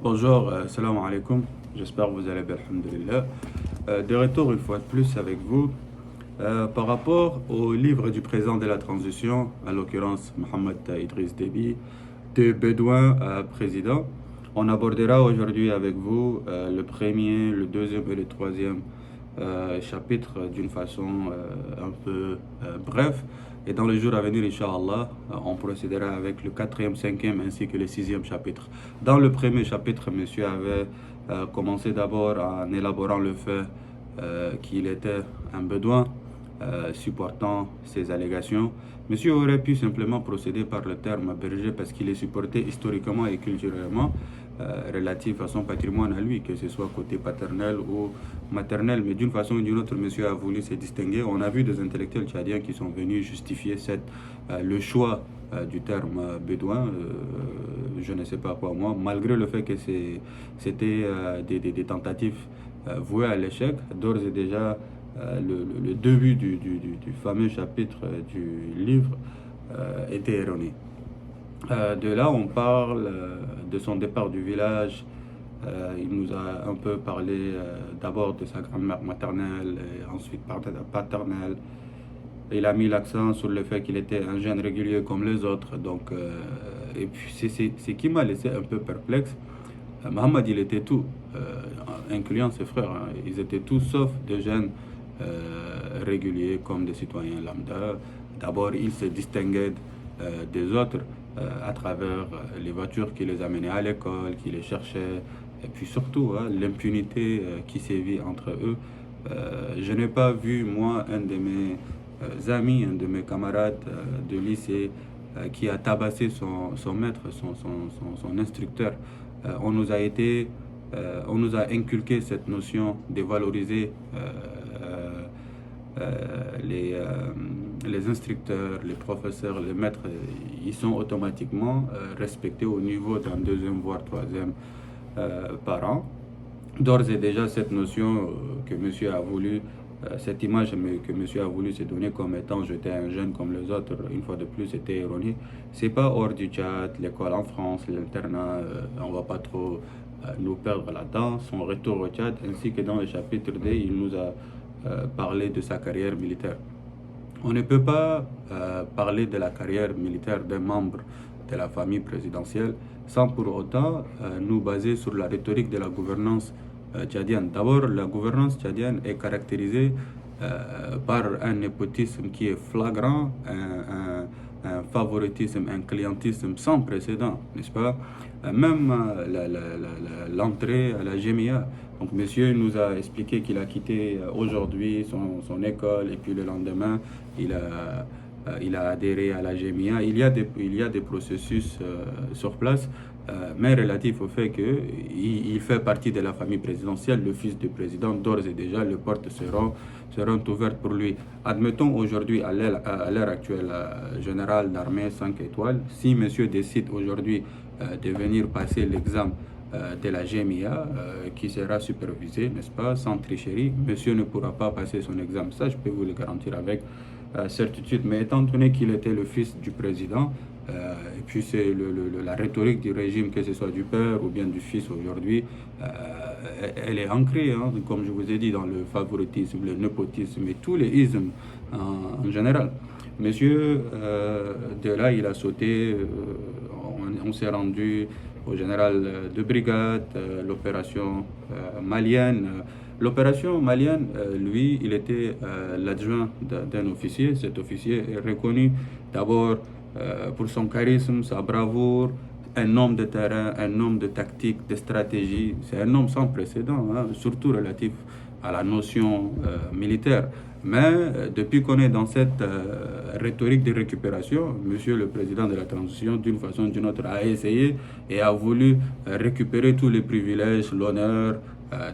Bonjour, salam alaikum. J'espère que vous allez bien, alhamdulillah. De retour une fois de plus avec vous. Par rapport au livre du président de la transition, en l'occurrence Mohamed Idriss Déby, de Bédouin à président, on abordera aujourd'hui avec vous le premier, le deuxième et le troisième chapitre d'une façon un peu bref. Et dans les jours à venir, Inch'Allah, on procédera avec le quatrième, cinquième ainsi que le sixième chapitre. Dans le premier chapitre, monsieur avait commencé d'abord en élaborant le fait qu'il était un bédouin supportant ces allégations. Monsieur aurait pu simplement procéder par le terme berger parce qu'il est supporté historiquement et culturellement relatif à son patrimoine à lui, que ce soit côté paternel ou maternel. Mais d'une façon ou d'une autre, monsieur a voulu se distinguer. On a vu des intellectuels tchadiens qui sont venus justifier le choix du terme bédouin, je ne sais pas quoi moi, malgré le fait que c'était des tentatives vouées à l'échec. D'ores et déjà, le début du fameux chapitre du livre était erroné. De là, on parle de son départ du village. Il nous a un peu parlé d'abord de sa grand-mère maternelle et ensuite paternelle. Il a mis l'accent sur le fait qu'il était un jeune régulier comme les autres. Donc, et puis, c'est qui m'a laissé un peu perplexe. Mohamed, il était tout, incluant ses frères. Hein. Ils étaient tous sauf des jeunes réguliers comme des citoyens lambda. D'abord, ils se distinguaient des autres à travers les voitures qui les amenaient à l'école, qui les cherchaient, et puis surtout hein, l'impunité qui sévit entre eux. Je n'ai pas vu, moi, un de mes amis, un de mes camarades de lycée qui a tabassé son maître, son instructeur. On nous a inculqué cette notion de valoriser les instructeurs, les professeurs, les maîtres, ils sont automatiquement respectés au niveau d'un deuxième voire troisième parent. D'ores et déjà, cette notion que monsieur a voulu, cette image que monsieur a voulu se donner comme étant j'étais un jeune comme les autres, une fois de plus, c'était erroné. C'est pas hors du Tchad, l'école en France, l'internat, on va pas trop nous perdre là-dedans. Son retour au Tchad, ainsi que dans le chapitre D, il nous a parlé de sa carrière militaire. On ne peut pas parler de la carrière militaire d'un membre de la famille présidentielle sans pour autant nous baser sur la rhétorique de la gouvernance tchadienne. D'abord, la gouvernance tchadienne est caractérisée par un népotisme qui est flagrant, un favoritisme, un clientisme sans précédent, n'est-ce pas? Même l'entrée à la GMIA. Donc, monsieur nous a expliqué qu'il a quitté aujourd'hui son école et puis le lendemain, il a adhéré à la GMIA. Il y a des processus sur place, mais relatif au fait qu'il fait partie de la famille présidentielle, le fils du président, d'ores et déjà, les portes seront ouvertes pour lui. Admettons aujourd'hui, à l'heure actuelle, général d'armée 5 étoiles, si monsieur décide aujourd'hui de venir passer l'examen de la GMIA qui sera supervisé, n'est-ce pas, sans tricherie, monsieur ne pourra pas passer son examen. Ça, je peux vous le garantir avec certitude. Mais étant donné qu'il était le fils du président, et puis c'est la rhétorique du régime, que ce soit du père ou bien du fils aujourd'hui, elle est ancrée, hein, comme je vous ai dit, dans le favoritisme, le népotisme et tous les ismes en général. Monsieur, de là, il a sauté, on s'est rendu au général de brigade, l'opération malienne. L'opération malienne, lui, il était l'adjoint d'un officier. Cet officier est reconnu d'abord pour son charisme, sa bravoure, un homme de terrain, un homme de tactique, de stratégie. C'est un homme sans précédent, hein, surtout relatif à la notion militaire. Mais depuis qu'on est dans cette rhétorique de récupération, monsieur le président de la transition, d'une façon ou d'une autre, a essayé et a voulu récupérer tous les privilèges, l'honneur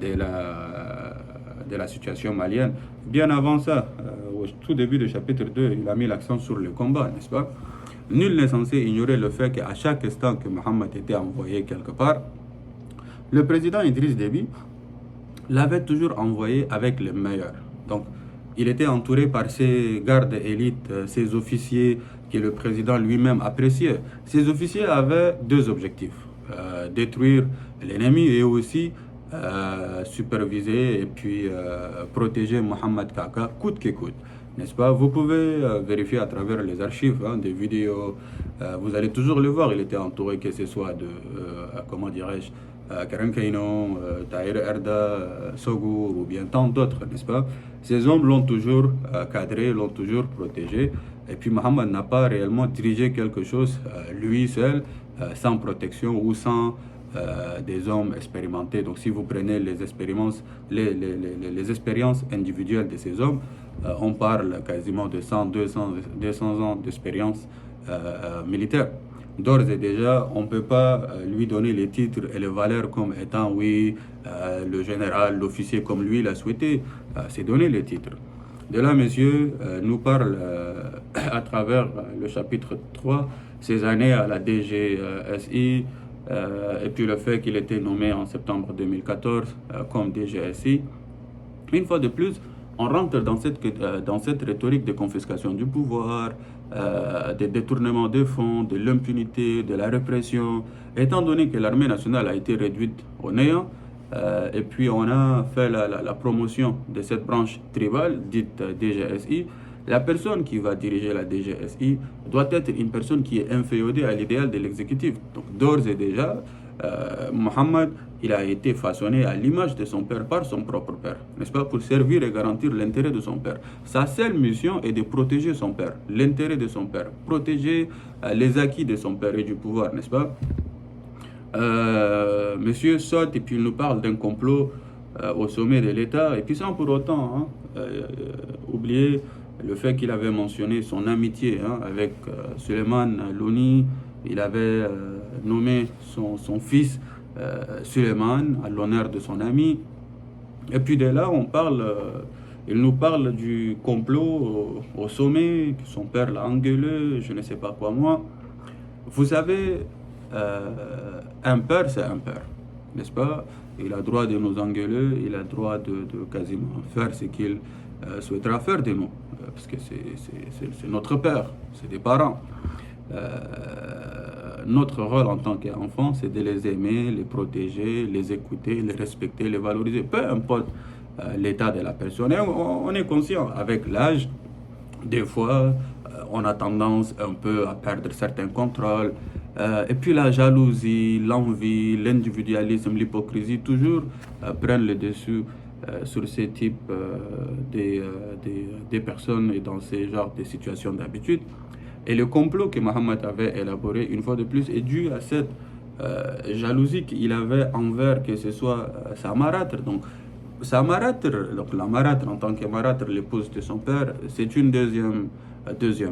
de la situation malienne. Bien avant ça, au tout début du chapitre 2, il a mis l'accent sur le combat, n'est-ce pas? Nul n'est censé ignorer le fait qu'à chaque instant que Mohamed était envoyé quelque part, le président Idriss Déby l'avait toujours envoyé avec les meilleurs. Donc, il était entouré par ses gardes élites, ses officiers que le président lui-même appréciait. Ces officiers avaient deux objectifs. détruire l'ennemi et aussi superviser et puis protéger Mohamed Kaka coûte que coûte. N'est-ce pas? Vous pouvez vérifier à travers les archives des vidéos, vous allez toujours le voir, il était entouré que ce soit de, comment dirais-je, Karen Kaino, Tahir Erda, Sogour ou bien tant d'autres, n'est-ce pas? Ces hommes l'ont toujours cadré, l'ont toujours protégé. Et puis Mohamed n'a pas réellement dirigé quelque chose lui seul, sans protection ou sans des hommes expérimentés. Donc si vous prenez les expériences, les expériences individuelles de ces hommes, on parle quasiment de 100, 200 ans d'expérience militaire. D'ores et déjà, on ne peut pas lui donner les titres et les valeurs comme étant, oui, le général, l'officier comme lui l'a souhaité. C'est donner les titres. De là, monsieur nous parle à travers le chapitre 3, ses années à la DGSI, et puis le fait qu'il était nommé en septembre 2014 comme DGSI. Une fois de plus, on rentre dans cette rhétorique de confiscation du pouvoir, des détournements de fonds, de l'impunité, de la répression. Étant donné que l'armée nationale a été réduite au néant, et puis on a fait la promotion de cette branche tribale, dite DGSI, la personne qui va diriger la DGSI doit être une personne qui est inféodée à l'idéal de l'exécutif. Donc d'ores et déjà, Mohamed, il a été façonné à l'image de son père par son propre père, n'est-ce pas, pour servir et garantir l'intérêt de son père. Sa seule mission est de protéger son père, l'intérêt de son père, protéger les acquis de son père et du pouvoir, n'est-ce pas? Monsieur saute et puis il nous parle d'un complot au sommet de l'État, et puis sans pour autant oublier le fait qu'il avait mentionné son amitié avec Suleiman Louni. Il avait nommé son fils Suleiman à l'honneur de son ami. Et puis de là, il nous parle du complot au sommet, que son père l'a engueulé, je ne sais pas quoi moi. Vous savez, un père, c'est un père, n'est-ce pas? Il a droit de nous engueuler, il a droit de quasiment faire ce qu'il souhaitera faire de nous, parce que c'est notre père, c'est des parents. Notre rôle en tant qu'enfant, c'est de les aimer, les protéger, les écouter, les respecter, les valoriser, peu importe l'état de la personne. Et on est conscient, avec l'âge, des fois, on a tendance un peu à perdre certains contrôles. Et puis la jalousie, l'envie, l'individualisme, l'hypocrisie, toujours prennent le dessus sur ces types des personnes et dans ces genres de situations d'habitude. Et le complot que Mohamed avait élaboré, une fois de plus, est dû à cette jalousie qu'il avait envers que ce soit sa marâtre. Donc, sa marâtre, donc la marâtre en tant que marâtre, l'épouse de son père, c'est une deuxième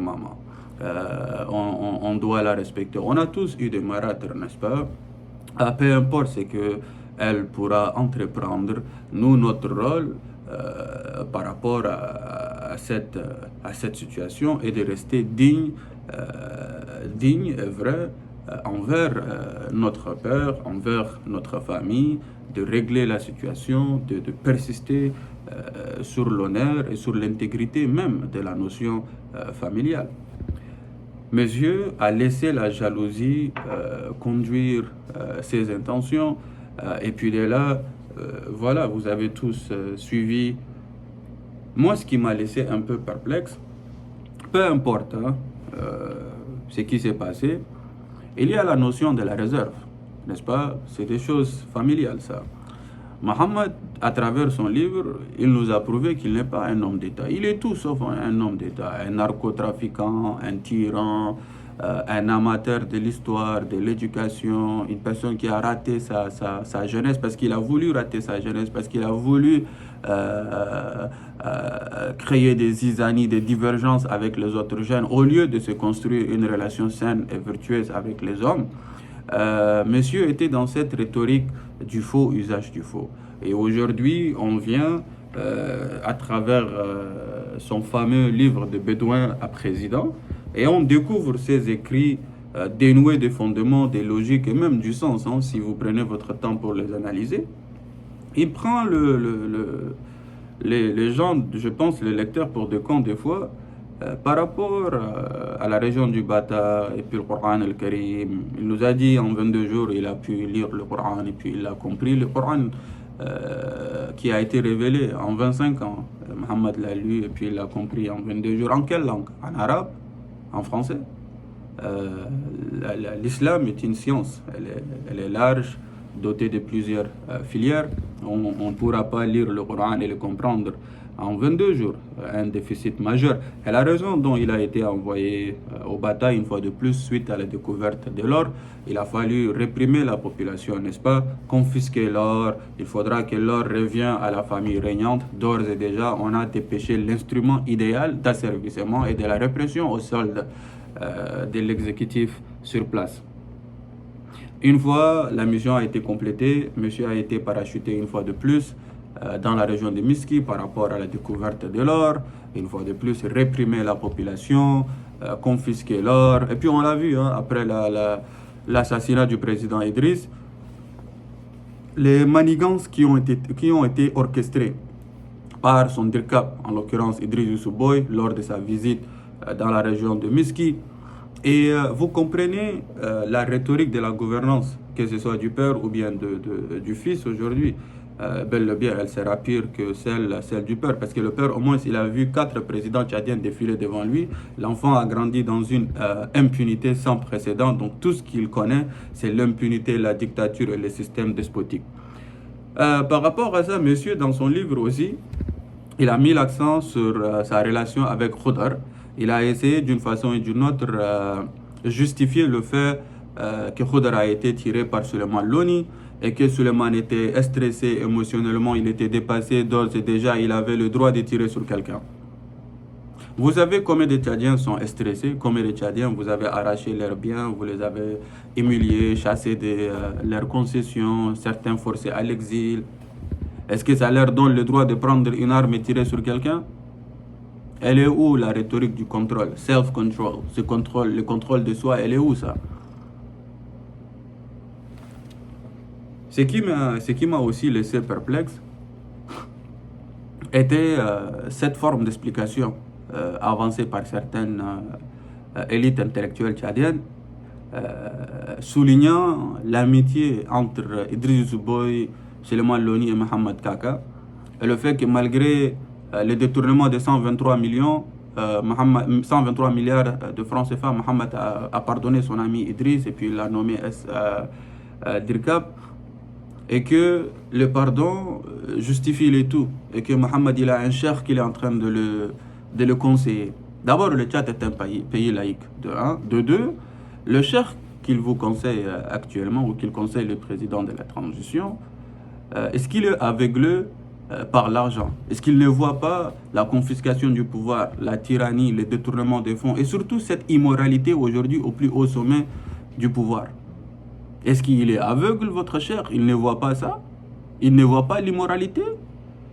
maman. On doit la respecter. On a tous eu des marâtres, n'est-ce pas? Peu importe ce qu'elle pourra entreprendre, nous, notre rôle par rapport à cette situation est de rester digne et vrai envers notre père, envers notre famille, de régler la situation, de persister sur l'honneur et sur l'intégrité même de la notion familiale. Monsieur a laissé la jalousie conduire ses intentions, et puis de là, voilà, vous avez tous suivi. Moi, ce qui m'a laissé un peu perplexe, peu importe ce qui s'est passé, il y a la notion de la réserve, n'est-ce pas? C'est des choses familiales, ça. Mohamed, à travers son livre, il nous a prouvé qu'il n'est pas un homme d'État. Il est tout sauf un homme d'État, un narcotrafiquant, un tyran, un amateur de l'histoire, de l'éducation, une personne qui a raté sa jeunesse parce qu'il a voulu rater sa jeunesse, parce qu'il a voulu créer des zizanies, des divergences avec les autres jeunes, au lieu de se construire une relation saine et vertueuse avec les hommes. Monsieur était dans cette rhétorique du faux, usage du faux. Et aujourd'hui, on vient, à travers son fameux livre de Bédouin à président, et on découvre ses écrits dénoués de fondements, des logiques et même du sens, si vous prenez votre temps pour les analyser. Il prend les gens, je pense, les lecteurs pour des cons des fois, Par rapport à la région du Bata et puis le Coran al-Karim, il nous a dit en 22 jours, il a pu lire le Coran et puis il a compris le Coran qui a été révélé en 25 ans. Mohammed l'a lu et puis il l'a compris en 22 jours. En quelle langue? En arabe? En français? L'islam est une science, elle est large, dotée de plusieurs filières. On ne pourra pas lire le Coran et le comprendre en 22 jours, un déficit majeur. Et la raison dont il a été envoyé aux batailles une fois de plus suite à la découverte de l'or, il a fallu réprimer la population, n'est-ce pas? Confisquer l'or, il faudra que l'or revienne à la famille régnante. D'ores et déjà, on a dépêché l'instrument idéal d'asservissement et de la répression au solde de l'exécutif sur place. Une fois la mission a été complétée, monsieur a été parachuté une fois de plus dans la région de Miski par rapport à la découverte de l'or. Une fois de plus, réprimer la population, confisquer l'or. Et puis on l'a vu, hein, après l'assassinat du président Idriss, les manigances qui ont été orchestrées par son DIRCAP, en l'occurrence Idriss Youssouboy, lors de sa visite dans la région de Miski. Et vous comprenez la rhétorique de la gouvernance, que ce soit du père ou bien du fils aujourd'hui. Bel et bien, elle sera pire que celle du père, parce que le père, au moins, il a vu 4 présidents tchadiens défiler devant lui. L'enfant a grandi dans une impunité sans précédent, donc tout ce qu'il connaît, c'est l'impunité, la dictature et le système despotique. Par rapport à ça, monsieur, dans son livre aussi, il a mis l'accent sur sa relation avec Khudar. Il a essayé d'une façon ou d'une autre justifier le fait que Khudar a été tiré par Suleiman Loni et que Suleiman était stressé émotionnellement, il était dépassé, d'ores et déjà il avait le droit de tirer sur quelqu'un. Vous savez combien de Tchadiens sont stressés, combien de Tchadiens vous avez arraché leurs biens, vous les avez humiliés, chassés de leurs concessions, certains forcés à l'exil. Est-ce que ça leur donne le droit de prendre une arme et tirer sur quelqu'un? Elle est où la rhétorique du contrôle? Self-control, le contrôle de soi, elle est où ça? Ce qui m'a aussi laissé perplexe était cette forme d'explication avancée par certaines élites intellectuelles tchadiennes, soulignant l'amitié entre Idriss Youssouboy, Suleiman Loni et Mohamed Kaka, et le fait que malgré le détournement de 123 milliards de francs CFA, Mohamed a pardonné son ami Idriss et puis il l'a nommé DIRCAP, et que le pardon justifie le tout, et que Mohamed il a un cheikh qu'il est en train de le conseiller. D'abord, le Tchad est un pays laïque, de 1. De 2, le cheikh qu'il vous conseille actuellement, ou qu'il conseille le président de la transition, est-ce qu'il est aveuglé par l'argent? Est-ce qu'il ne voit pas la confiscation du pouvoir, la tyrannie, le détournement des fonds et surtout cette immoralité aujourd'hui au plus haut sommet du pouvoir? Est-ce qu'il est aveugle, votre cher? Il ne voit pas ça? Il ne voit pas l'immoralité?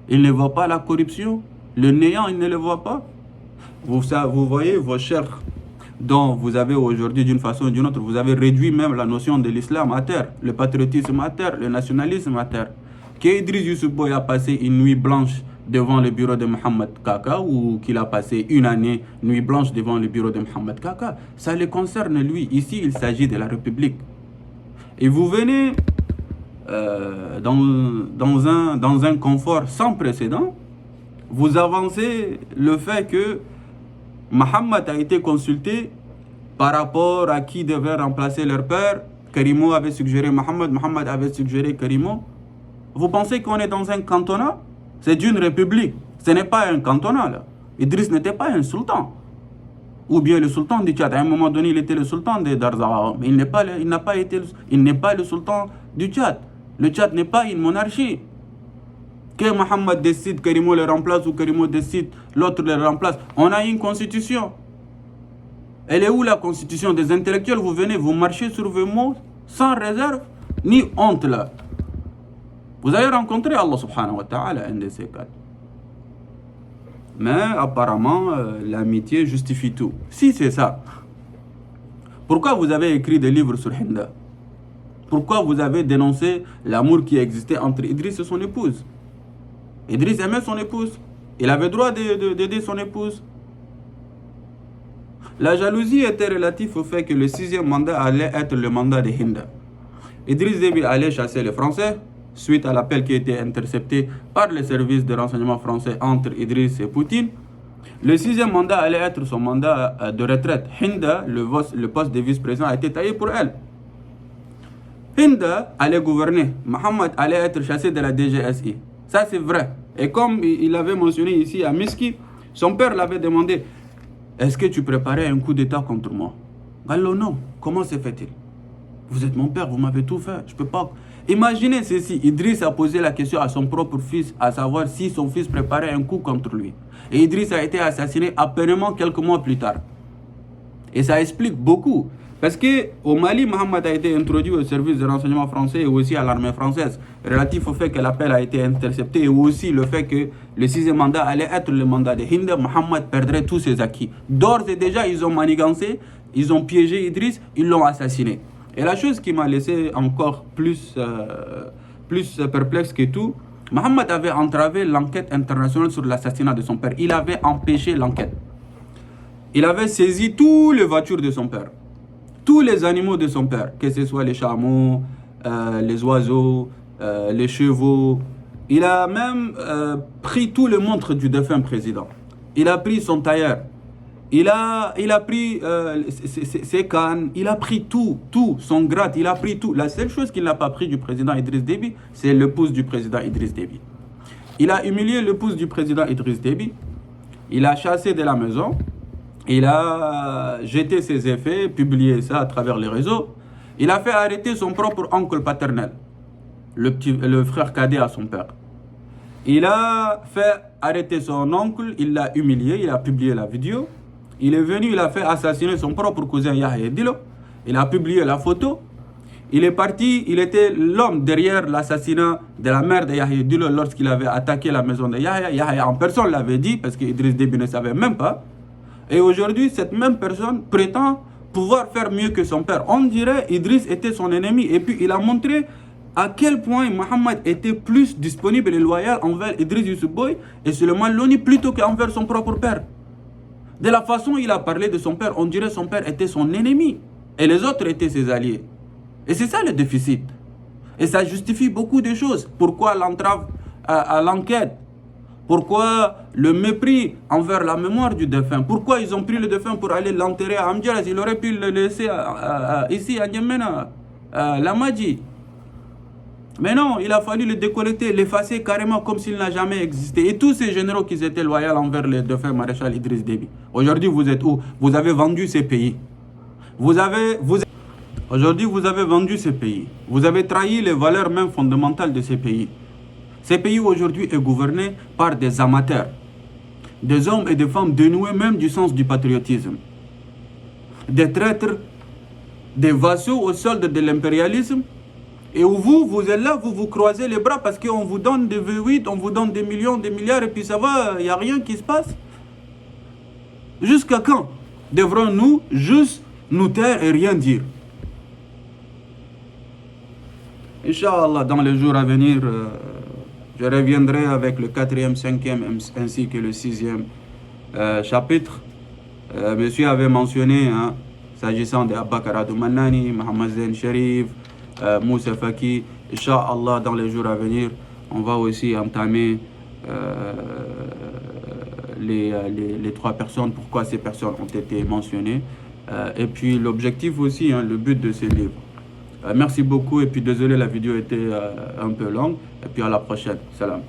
Il ne voit pas la corruption? Le néant, il ne le voit pas? Vous voyez vos chers dont vous avez aujourd'hui d'une façon ou d'une autre, vous avez réduit même la notion de l'islam à terre, le patriotisme à terre, le nationalisme à terre. Qu'Idriss Youssouboy a passé une nuit blanche devant le bureau de Mohamed Kaka ou qu'il a passé une année nuit blanche devant le bureau de Mohamed Kaka, ça le concerne lui. Ici, il s'agit de la République. Et vous venez dans un confort sans précédent, vous avancez le fait que Mohamed a été consulté par rapport à qui devait remplacer leur père. Karimo avait suggéré Mohamed, Mohamed avait suggéré Karimo. Vous pensez qu'on est dans un cantonat? C'est une république. Ce n'est pas un cantonat là. Idriss n'était pas un sultan. Ou bien le sultan du Tchad. À un moment donné, il était le sultan de Darzawa. Mais il n'est pas le sultan du Tchad. Le Tchad n'est pas une monarchie. Que Mohamed décide, Karimo le remplace ou Karimo décide, l'autre le remplace. On a une constitution. Elle est où la constitution des intellectuels? Vous venez, vous marchez sur vos mots sans réserve ni honte là. Vous allez rencontrer Allah subhanahu wa ta'ala, un de ces cas. Mais apparemment, l'amitié justifie tout. Si c'est ça, pourquoi vous avez écrit des livres sur Hinda? Pourquoi vous avez dénoncé l'amour qui existait entre Idriss et son épouse? Idriss aimait son épouse. Il avait droit d'aider son épouse. La jalousie était relative au fait que le 6e mandat allait être le mandat de Hinda. Idriss Déby allait chasser les Français, suite à l'appel qui a été intercepté par les services de renseignement français entre Idriss et Poutine. Le 6e mandat allait être son mandat de retraite. Hinda, le poste de vice-président, a été taillé pour elle. Hinda allait gouverner. Mohamed allait être chassé de la DGSI. Ça, c'est vrai. Et comme il avait mentionné ici à Miski, son père l'avait demandé, est-ce que tu préparais un coup d'État contre moi? Gallo, non. Comment se fait-il? Vous êtes mon père, vous m'avez tout fait. Je peux pas. Imaginez ceci. Idriss a posé la question à son propre fils, à savoir si son fils préparait un coup contre lui. Et Idriss a été assassiné à peine quelques mois plus tard. Et ça explique beaucoup. Parce qu'au Mali, Mohamed a été introduit au service de renseignement français et aussi à l'armée française, relatif au fait que l'appel a été intercepté et aussi le fait que le 6e mandat allait être le mandat de Hinda. Mohamed perdrait tous ses acquis. D'ores et déjà, ils ont manigancé, ils ont piégé Idriss, ils l'ont assassiné. Et la chose qui m'a laissé encore plus perplexe que tout, Mohamed avait entravé l'enquête internationale sur l'assassinat de son père. Il avait empêché l'enquête. Il avait saisi toutes les voitures de son père, tous les animaux de son père, que ce soit les chameaux, les oiseaux, les chevaux. Il a même pris tout le montre du défunt président. Il a pris son tailleur. Il a pris ses cannes. Il a pris tout, son gratte. Il a pris tout. La seule chose qu'il n'a pas pris du président Idriss Déby, c'est l'épouse du président Idriss Déby. Il a humilié l'épouse du président Idriss Déby. Il a chassé de la maison. Il a jeté ses effets, publié ça à travers les réseaux. Il a fait arrêter son propre oncle paternel, le frère cadet à son père. Il a fait arrêter son oncle, il l'a humilié, il a publié la vidéo. Il est venu, il a fait assassiner son propre cousin Yahya Dilo. Il a publié la photo. Il est parti, il était l'homme derrière l'assassinat de la mère de Yahya Dilo lorsqu'il avait attaqué la maison de Yahya. Yahya en personne l'avait dit parce qu'Idriss Déby ne savait même pas. Et aujourd'hui, cette même personne prétend pouvoir faire mieux que son père. On dirait Idriss était son ennemi. Et puis il a montré à quel point Mohamed était plus disponible et loyal envers Idriss Youssou Boy et Souleymane Loni plutôt qu'envers son propre père. De la façon dont il a parlé de son père, on dirait que son père était son ennemi. Et les autres étaient ses alliés. Et c'est ça le déficit. Et ça justifie beaucoup de choses. Pourquoi l'entrave à l'enquête? Pourquoi le mépris envers la mémoire du défunt? Pourquoi ils ont pris le défunt pour aller l'enterrer à Amdjaraz? Ils auraient pu le laisser ici à N'Djamena, à Lamadji. Mais non, il a fallu le décollecter, l'effacer carrément comme s'il n'a jamais existé. Et tous ces généraux qui étaient loyaux envers le défunt maréchal Idriss Déby. Aujourd'hui, vous êtes où? Vous avez vendu ces pays. Aujourd'hui, vous avez vendu ces pays. Vous avez trahi les valeurs même fondamentales de ces pays. Ces pays aujourd'hui est gouverné par des amateurs, des hommes et des femmes dénués même du sens du patriotisme, des traîtres, des vassaux au solde de l'impérialisme. Et vous êtes là, vous croisez les bras parce qu'on vous donne des V8, on vous donne des millions, des milliards et puis ça va, il n'y a rien qui se passe. Jusqu'à quand devrons-nous juste nous taire et rien dire? Inch'Allah, dans les jours à venir, je reviendrai avec le 4e, 5e ainsi que le 6e chapitre. Monsieur avait mentionné, s'agissant de Abba Karadou Manani, Mohamed Zain Sharif, Moussa Faki. Inch'Allah, dans les jours à venir, on va aussi entamer les 3 personnes, pourquoi ces personnes ont été mentionnées. Et puis l'objectif aussi, le but de ces livres. Merci beaucoup et puis désolé la vidéo était un peu longue et puis à la prochaine. Salam.